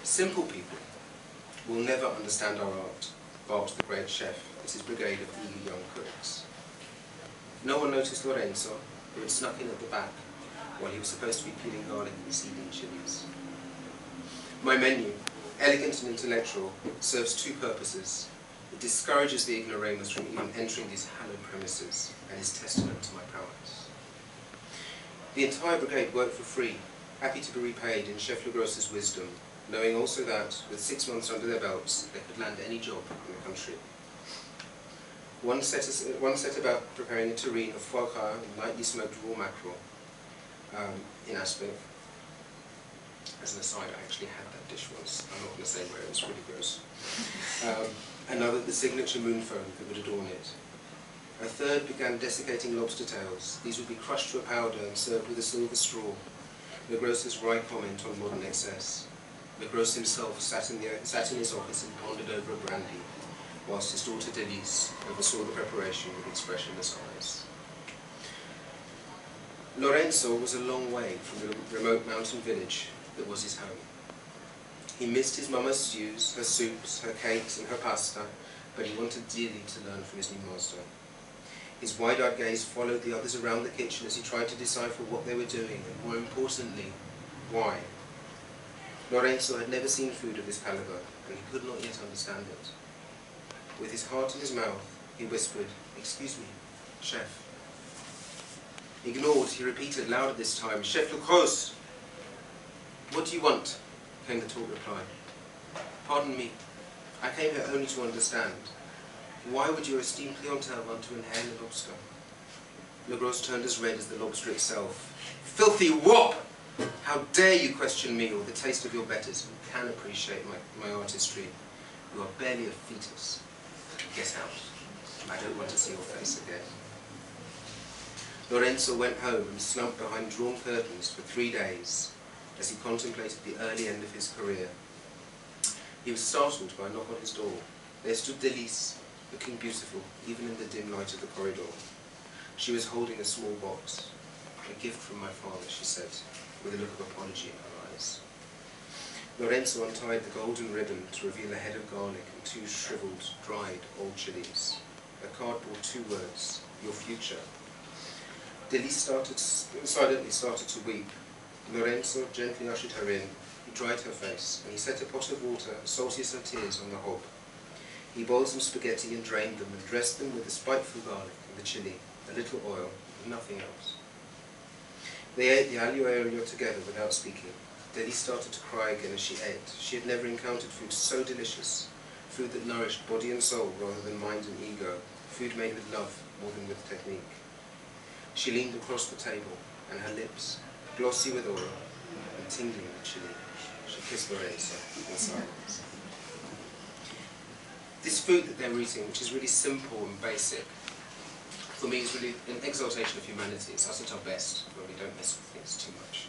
Simple people will never understand our art, barked the great chef at his brigade of eager young cooks. No one noticed Lorenzo, who had snuck in at the back while he was supposed to be peeling garlic and seeding chilies. My menu, elegant and intellectual, serves two purposes. It discourages the ignoramus from even entering these hallowed premises, and is testament to my prowess. The entire brigade worked for free, happy to be repaid in Chef Legros's wisdom, knowing also that, with 6 months under their belts, they could land any job in the country. One set about preparing a terrine of foie gras and lightly smoked raw mackerel in aspic. As an aside, I actually had that dish once. I'm not going to say where, it was really gross. Another, the signature moonphone that would adorn it. A third began desiccating lobster tails. These would be crushed to a powder and served with a silver straw. Legros's wry comment on modern excess. Legros himself sat in his office and pondered over a brandy, whilst his daughter Denise oversaw the preparation with expressionless eyes. Lorenzo was a long way from the remote mountain village that was his home. He missed his mama's stews, her soups, her cakes and her pasta, but he wanted dearly to learn from his new master. His wide-eyed gaze followed the others around the kitchen as he tried to decipher what they were doing, and more importantly, why. Lorenzo had never seen food of this caliber, and he could not yet understand it. With his heart in his mouth, he whispered, "Excuse me, chef." Ignored, he repeated louder this time, "Chef Legros." "What do you want?" came the taut reply. "Pardon me, I came here only to understand. Why would your esteemed clientele want to inhale a lobster?" Legros turned as red as the lobster itself. "Filthy wop! How dare you question me or the taste of your betters who can appreciate my artistry? You are barely a fetus. Get out. I don't want to see your face again." Lorenzo went home and slumped behind drawn curtains for 3 days as he contemplated the early end of his career. He was startled by a knock on his door. There stood Denise, looking beautiful, even in the dim light of the corridor. She was holding a small box. "A gift from my father," she said, with a look of apology in her eyes. Lorenzo untied the golden ribbon to reveal a head of garlic and 2 shriveled, dried old chilies. A card bore 2 words, "Your future." Denise silently started to weep. Lorenzo gently ushered her in. He dried her face, and he set a pot of water, salty as her tears, on the hob. He boiled some spaghetti and drained them, and dressed them with the spiteful garlic and the chili, a little oil, and nothing else. They ate the aglio olio together without speaking. Denise started to cry again as she ate. She had never encountered food so delicious, food that nourished body and soul rather than mind and ego, food made with love more than with technique. She leaned across the table, and her lips, glossy with oil and tingling with chili, she kissed Lorenzo in silence. This food that they're eating, which is really simple and basic, for me is really an exaltation of humanity. It's us at our best, where we don't mess with things too much.